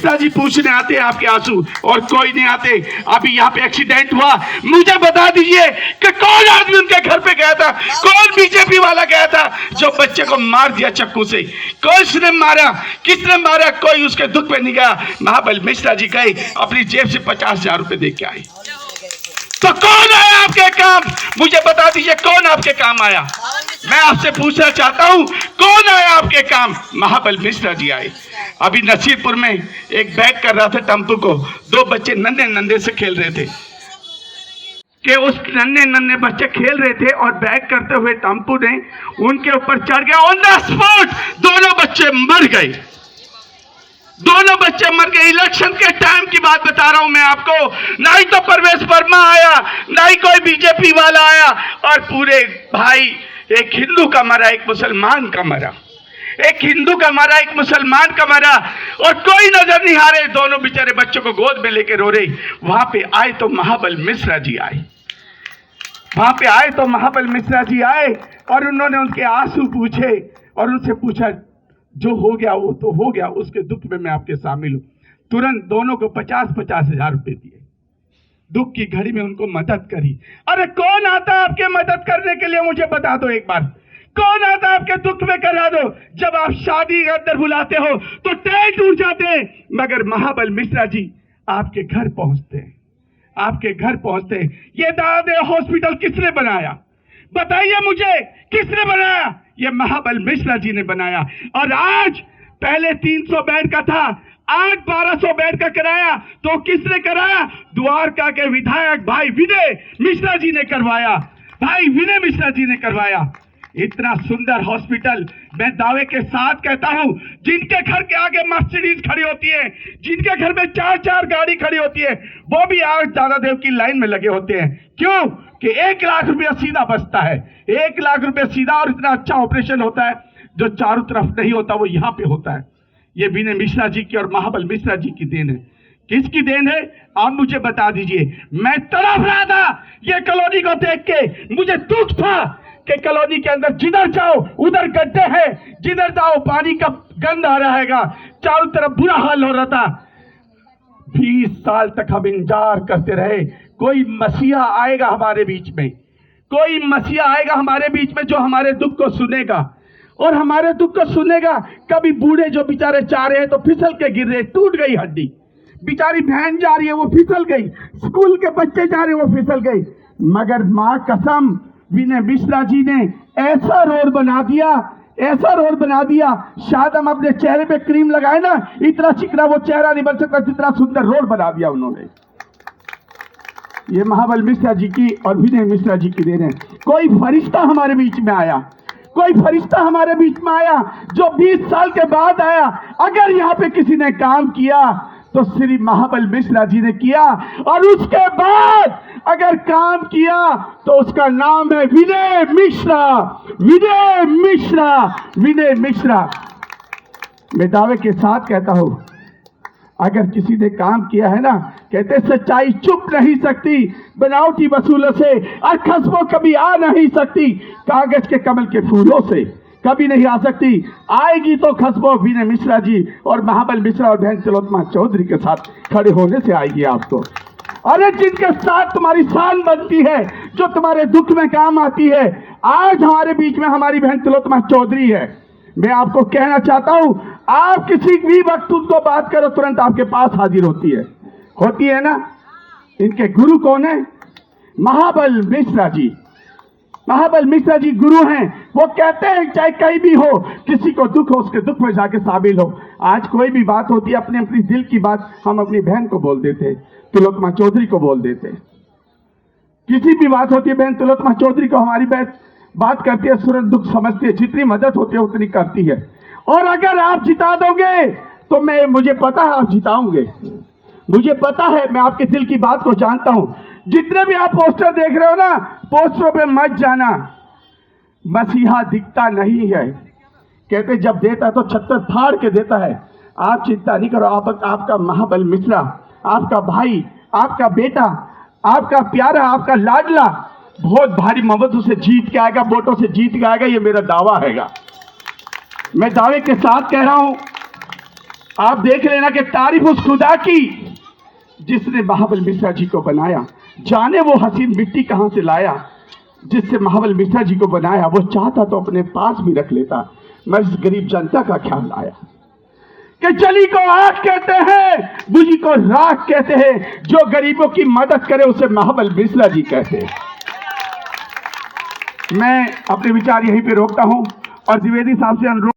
मिश्रा जी पूछने आते हैं आपके आंसू और कोई नहीं आते। अभी यहाँ पे एक्सीडेंट हुआ, मुझे बता दीजिए कि कौन आदमी उनके घर पे गया था, कौन बीजेपी वाला गया था जो बच्चे को मार दिया चाकू से? किसने मारा, किसने मारा? कोई उसके दुख पे नहीं गया। महाबल मिश्रा जी गए, अपनी जेब से 50,000 रुपए दे के आए। तो कौन आया आपके काम? मुझे बता दीजिए कौन आपके काम आया? मैं आपसे पूछना चाहता हूं, कौन आया आपके काम? महाबल मिश्रा जी आए। अभी नसीरपुर में एक बैग कर रहा था टम्पू को, 2 बच्चे नन्हे नन्हे से खेल रहे थे कि उस नन्हे नन्हे बच्चे खेल रहे थे और बैग करते हुए टम्पू ने उनके ऊपर चढ़ गया। ऑन द स्पॉट दोनों बच्चे मर गए, दोनों बच्चे मर गए। इलेक्शन के टाइम की बात बता रहा हूं मैं आपको। ना ही तो परवेश वर्मा आया, ना ही कोई बीजेपी वाला आया, और पूरे भाई एक हिंदू का मरा, एक मुसलमान का मरा, एक हिंदू का मरा, एक मुसलमान का मरा, और कोई नजर नहीं आ रहे। दोनों बेचारे बच्चों को गोद में लेके रो रहे। वहां पे आए तो महाबल मिश्रा जी आए, वहां पे आए तो महाबल मिश्रा जी आए और उन्होंने उनके आंसू पूछे और उनसे पूछा जो हो गया वो तो हो गया, उसके दुख में मैं आपके शामिल हूं। तुरंत दोनों को 50,000 रुपए दिए, दुख की घड़ी में उनको मदद करी। अरे कौन आता है आपके मदद करने के लिए? मुझे बता दो एक बार, कौन आता है आपके दुख में? करा दो। जब आप शादी के अंदर बुलाते हो तो टेंट उड़ जाते हैं, मगर महाबल मिश्रा जी आपके घर पहुंचते हैं, आपके घर पहुंचते हैं। ये दादे हॉस्पिटल किसने बनाया? बताइए मुझे, किसने बनाया? ये महाबल मिश्रा जी ने बनाया। और आज पहले 300 बेड का था, आज 1200 बेड का कराया। तो किसने कराया? द्वारका के विधायक भाई विनय मिश्रा जी ने करवाया, भाई विनय मिश्रा जी ने करवाया। इतना सुंदर हॉस्पिटल मैं दावे के साथ कहता हूं, जिनके घर के आगे मर्सिडीज खड़ी होती है, जिनके घर में 4-4 गाड़ी खड़ी होती है, वो भी आज दादादेव की लाइन में लगे होते हैं। क्यों? कि 1 लाख रुपया सीधा बचता है, 1 लाख रुपया सीधा, और इतना अच्छा ऑपरेशन होता है जो चारों तरफ नहीं होता वो यहाँ पे होता है। ये विनय मिश्रा जी की और महाबल मिश्रा जी की देन है। किसकी देन है? आप मुझे बता दीजिए। मैं तड़प रहा था ये कॉलोनी को देख के, मुझे दुख था कि कॉलोनी के अंदर जिधर जाओ उधर गड्ढे हैं, जिधर जाओ पानी का गंद आ रहा है, चारों तरफ बुरा हाल हो रहा था। 20 साल तक हम इंतजार करते रहे, कोई मसीहा आएगा हमारे बीच में, कोई मसीहा आएगा हमारे बीच में जो हमारे दुख को सुनेगा और हमारे दुख को सुनेगा। कभी बूढ़े जो बेचारे चाह रहे हैं तो फिसल के गिर रहे, टूट गई हड्डी, बेचारी बहन जा रही है वो फिसल गई, स्कूल के बच्चे जा रहे हैं वो फिसल गई। मगर मां कसम विनय मिश्रा जी ने ऐसा रोड बना दिया, ऐसा रोड बना दिया, शायद हम अपने चेहरे पे क्रीम लगाए ना, इतना चिकना वो चेहरा नहीं बन सकता जितना सुंदर रोड बना दिया उन्होंने। ये महाबल मिश्रा जी की और विनय मिश्रा जी की देन है। कोई फरिश्ता हमारे बीच में आया, कोई फरिश्ता हमारे बीच में आया जो 20 साल के बाद आया। अगर यहाँ पे किसी ने काम किया तो श्री महाबल मिश्रा जी ने किया, और उसके बाद अगर काम किया तो उसका नाम है विनय मिश्रा, विनय मिश्रा, विनय मिश्रा। मैं दावे के साथ कहता हूं, अगर किसी ने काम किया है ना, कहते सच्चाई छुप नहीं सकती बनावटी वसूलों से, और खस्बो कभी आ नहीं सकती कागज के कमल के फूलों से, कभी नहीं आ सकती। आएगी तो खस्बो विनय मिश्रा जी और महाबल मिश्रा और बहन तिलोत्तमा चौधरी के साथ खड़े होने से आएगी आपको। अरे जिनके साथ तुम्हारी शान बनती है, जो तुम्हारे दुख में काम आती है, आज हमारे बीच में हमारी बहन तिलोत्तमा चौधरी है। मैं आपको कहना चाहता हूं, आप किसी भी वक्त उनको बात करो तुरंत आपके पास हाजिर होती है ना। इनके गुरु कौन है? महाबल मिश्रा जी। महाबल मिश्रा जी गुरु हैं। वो कहते हैं चाहे कहीं भी हो, किसी को दुख हो उसके दुख में जाके शामिल हो। आज कोई भी बात होती है, अपने अपनी दिल की बात हम अपनी बहन को बोल देते, तिलोत्तमा चौधरी को बोल देते। किसी भी बात होती है, बहन तिलोत्तमा चौधरी को हमारी बहन बात करती है, सूरत दुख समझती है, जितनी मदद होती है उतनी करती है। और अगर आप जिता दोगे तो मुझे पता है आप जिताओगे, मुझे पता है, मैं आपके दिल की बात को जानता हूं। जितने भी आप पोस्टर देख रहे हो ना, पोस्टरों पे मत जाना, मसीहा दिखता नहीं है। कहते जब देता तो छत्तर फाड़ के देता है। आप चिंता नहीं करो, आपका महाबल मिश्रा, आपका भाई, आपका बेटा, आपका प्यारा, आपका लाडला बहुत भारी ममतों से जीत के आएगा, वोटों से जीत के आएगा। ये मेरा दावा हैगा, मैं दावे के साथ कह रहा हूं। आप देख लेना कि तारीफ उस खुदा की जिसने महाबल मिश्रा जी को बनाया। जाने वो हसीन मिट्टी कहां से लाया, जिससे महाबल मिश्रा जी को बनाया। वो चाहता तो अपने पास भी रख लेता। मैं इस गरीब जनता का ख्याल आया कि जली को आग कहते हैं, बुझी को राख कहते हैं, जो गरीबों की मदद करे उसे महाबल मिश्रा जी कहते हैं। मैं अपने विचार यहीं पे रोकता हूं और द्विवेदी साहब से अनुरोध